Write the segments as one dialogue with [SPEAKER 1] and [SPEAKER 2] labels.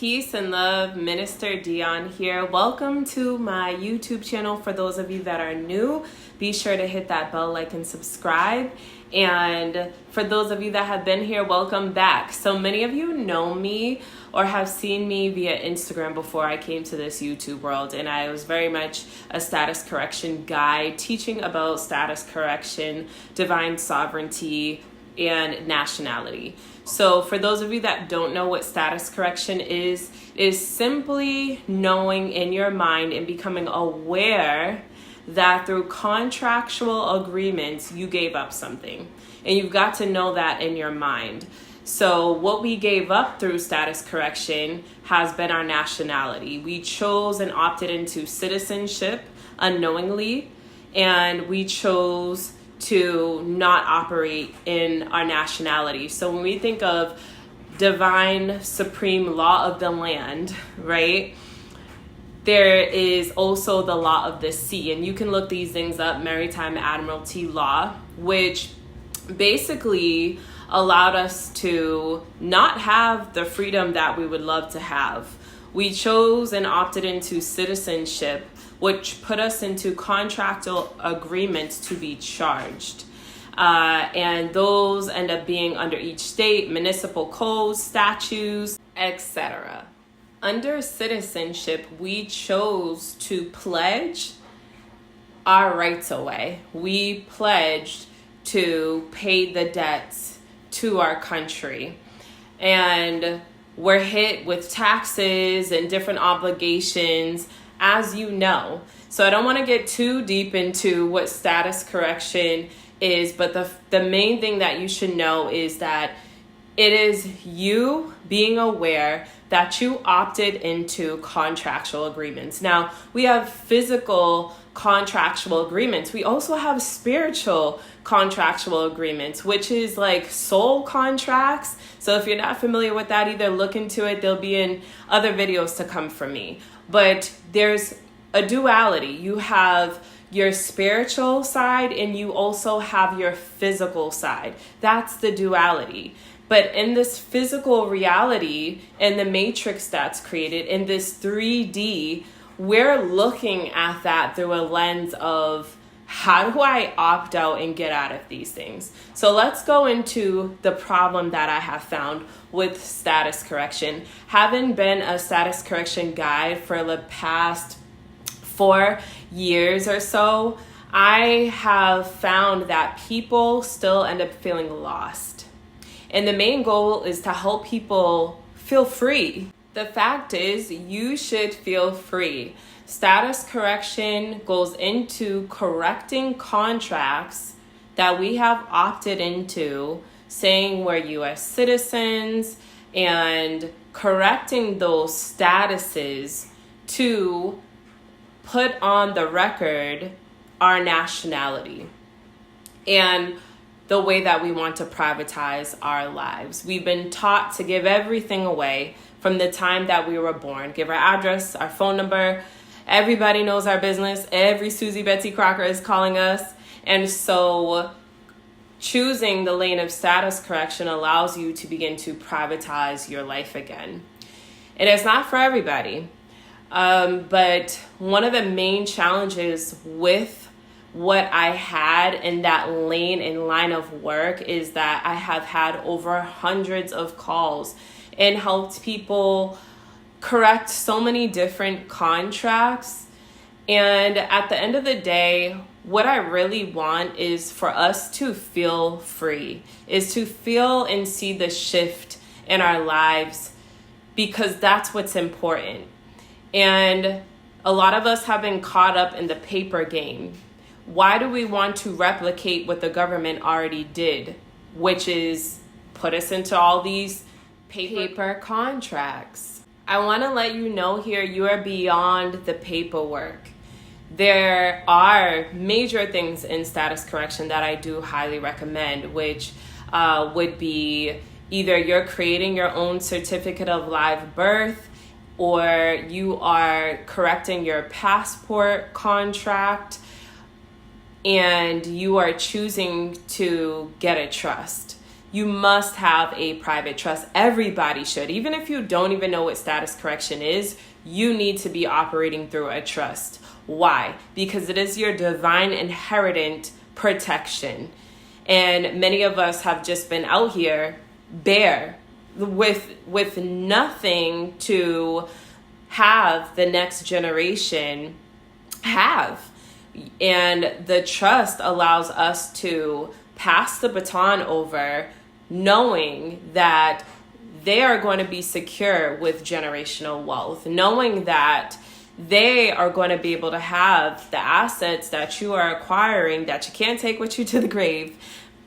[SPEAKER 1] Peace and love, Minister Dionne here. Welcome to my YouTube channel. For those of you that are new, be sure to hit that bell, like, and subscribe. And for those of you that have been here, welcome back. So many of you know me or have seen me via Instagram before I came to this YouTube world. And I was very much a status correction guide, teaching about status correction, divine sovereignty, and nationality. So for those of you that don't know what status correction is simply knowing in your mind and becoming aware that through contractual agreements, you gave up something. And you've got to know that in your mind. So what we gave up through status correction has been our nationality. We chose and opted into citizenship unknowingly, and we chose to not operate in our nationality. So when we think of divine supreme law of the land, right, there is also the law of the sea. And you can look these things up, Maritime Admiralty Law, which basically allowed us to not have the freedom that we would love to have. We chose and opted into citizenship, which put us into contractual agreements to be charged. And those end up being under each state, municipal codes, statutes, etc. Under citizenship, we chose to pledge our rights away. We pledged to pay the debts to our country. And we're hit with taxes and different obligations, as you know. So I don't want to get too deep into what status correction is, but the main thing that you should know is that it is you being aware that you opted into contractual agreements. Now, we have physical contractual agreements. We also have spiritual contractual agreements, which is like soul contracts. So if you're not familiar with that, either look into it. They'll be in other videos to come from me. But there's a duality. You have your spiritual side and you also have your physical side. That's the duality. But in this physical reality and the matrix that's created in this 3D, we're looking at that through a lens of how do I opt out and get out of these things? So let's go into the problem that I have found with status correction. Having been a status correction guide for the past 4 years or so, I have found that people still end up feeling lost. And the main goal is to help people feel free. The fact is, you should feel free. Status correction goes into correcting contracts that we have opted into, saying we're U.S. citizens, and correcting those statuses to put on the record our nationality and the way that we want to privatize our lives. We've been taught to give everything away from the time that we were born. Give our address, our phone number. Everybody knows our business. Every Susie Betsy Crocker is calling us. And so choosing the lane of status correction allows you to begin to privatize your life again. And it's not for everybody. But one of the main challenges with what I had in that lane and line of work is that I have had over hundreds of calls and helped people correct so many different contracts. And at the end of the day, what I really want is for us to feel free, is to feel and see the shift in our lives, because that's what's important. And a lot of us have been caught up in the paper game. Why do we want to replicate what the government already did, which is put us into all these paper contracts? I want to let you know here, you are beyond the paperwork. There are major things in status correction that I do highly recommend, which would be either you're creating your own certificate of live birth, or you are correcting your passport contract, and you are choosing to get a trust. You must have a private trust. Everybody should. Even if you don't even know what status correction is, you need to be operating through a trust. Why? Because it is your divine inherent protection. And many of us have just been out here bare with nothing to have the next generation have. And the trust allows us to pass the baton over, knowing that they are going to be secure with generational wealth, knowing that they are going to be able to have the assets that you are acquiring that you can't take with you to the grave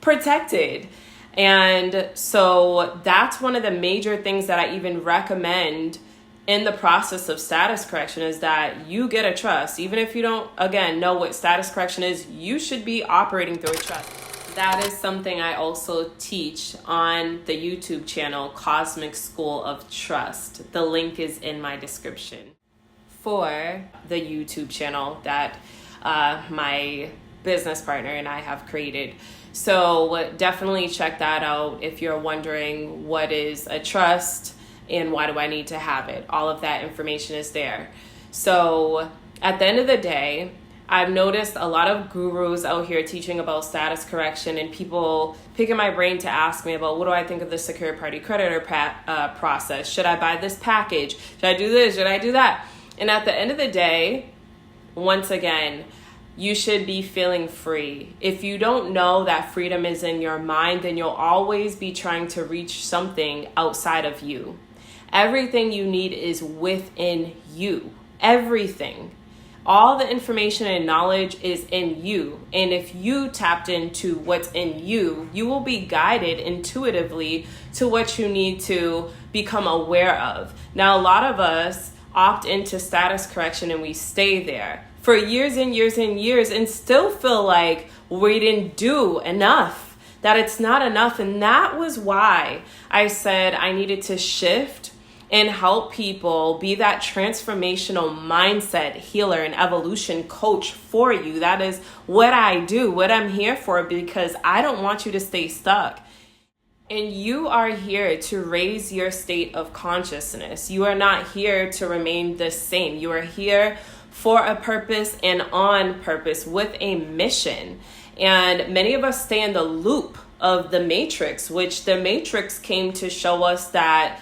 [SPEAKER 1] protected. And so that's one of the major things that I even recommend in the process of status correction, is that you get a trust. Even if you don't, again, know what status correction is, you should be operating through a trust. That is something I also teach on the YouTube channel, Cosmic School of Trust. The link is in my description for the YouTube channel that my business partner and I have created. So definitely check that out if you're wondering what is a trust and why do I need to have it. All of that information is there. So at the end of the day, I've noticed a lot of gurus out here teaching about status correction and people picking my brain to ask me about what do I think of the secured party creditor process? Should I buy this package? Should I do this? Should I do that? And at the end of the day, once again, you should be feeling free. If you don't know that freedom is in your mind, then you'll always be trying to reach something outside of you. Everything you need is within you. Everything. All the information and knowledge is in you. And if you tapped into what's in you, you will be guided intuitively to what you need to become aware of. Now, a lot of us opt into status correction and we stay there for years and years and years and still feel like we didn't do enough, that it's not enough. And that was why I said I needed to shift and help people be that transformational mindset healer and evolution coach for you. That is what I do, what I'm here for, because I don't want you to stay stuck. And you are here to raise your state of consciousness. You are not here to remain the same. You are here for a purpose and on purpose with a mission. And many of us stay in the loop of the matrix, which the matrix came to show us that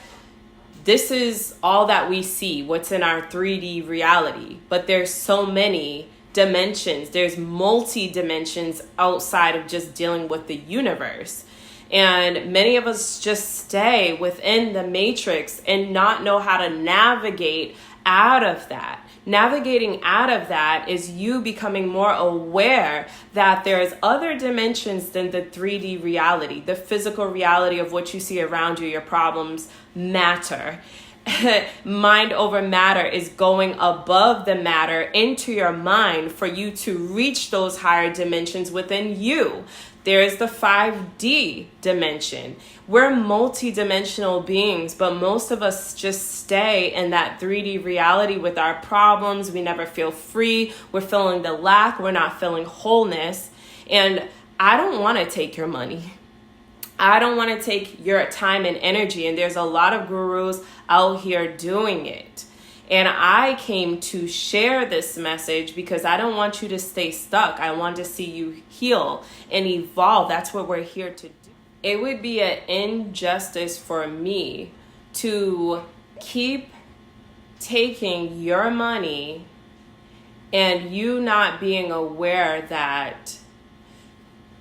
[SPEAKER 1] this is all that we see, what's in our 3D reality. But there's so many dimensions. There's multi-dimensions outside of just dealing with the universe. And many of us just stay within the matrix and not know how to navigate out of that. Navigating out of that is you becoming more aware that there's other dimensions than the 3D reality, the physical reality of what you see around you, your problems matter. Mind over matter is going above the matter into your mind for you to reach those higher dimensions within you. There is the 5D dimension. We're multi-dimensional beings, but most of us just stay in that 3D reality with our problems. We never feel free. We're feeling the lack. We're not feeling wholeness. And I don't want to take your money. I don't want to take your time and energy. And there's a lot of gurus out here doing it. And I came to share this message because I don't want you to stay stuck. I want to see you heal and evolve. That's what we're here to do. It would be an injustice for me to keep taking your money and you not being aware that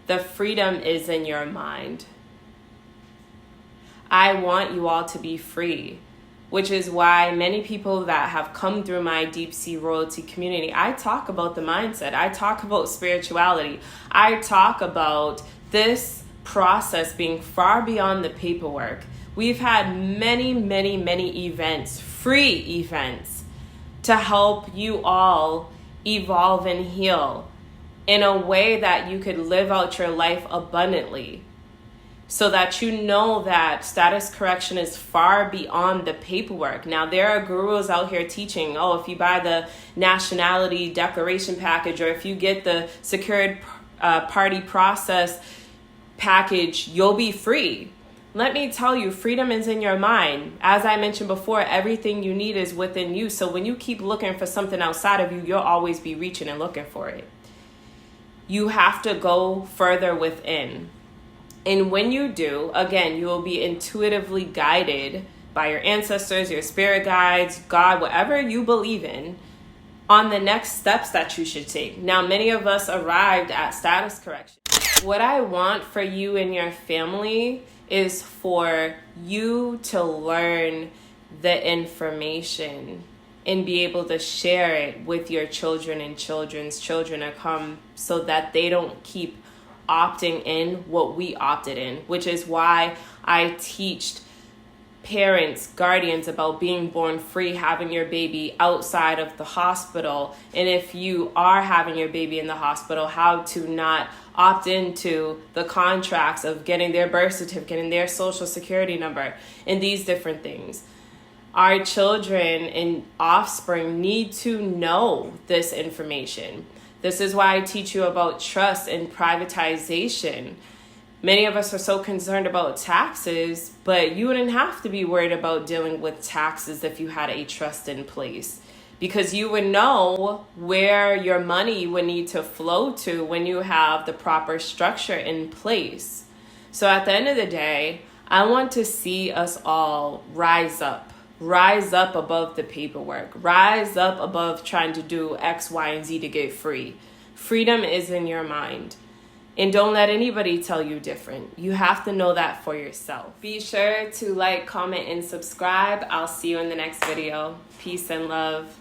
[SPEAKER 1] the freedom is in your mind. I want you all to be free, which is why many people that have come through my Deep Sea Royalty community, I talk about the mindset. I talk about spirituality. I talk about this process being far beyond the paperwork. We've had many, many, many events, free events, to help you all evolve and heal in a way that you could live out your life abundantly. So that you know that status correction is far beyond the paperwork. Now, there are gurus out here teaching, if you buy the nationality declaration package or if you get the secured party process package, you'll be free. Let me tell you, freedom is in your mind. As I mentioned before, everything you need is within you. So when you keep looking for something outside of you, you'll always be reaching and looking for it. You have to go further within. And when you do, again, you will be intuitively guided by your ancestors, your spirit guides, God, whatever you believe in, on the next steps that you should take. Now, many of us arrived at status correction. What I want for you and your family is for you to learn the information and be able to share it with your children and children's children to come, so that they don't keep opting in what we opted in, which is why I teach parents, guardians about being born free, having your baby outside of the hospital. And if you are having your baby in the hospital, how to not opt into the contracts of getting their birth certificate and their social security number and these different things. Our children and offspring need to know this information. This is why I teach you about trust and privatization. Many of us are so concerned about taxes, but you wouldn't have to be worried about dealing with taxes if you had a trust in place, because you would know where your money would need to flow to when you have the proper structure in place. So at the end of the day, I want to see us all rise up above the paperwork, rise up above trying to do X, Y, and Z to get free. Freedom is in your mind. And don't let anybody tell you different. You have to know that for yourself. Be sure to like, comment, and subscribe. I'll see you in the next video. Peace and love.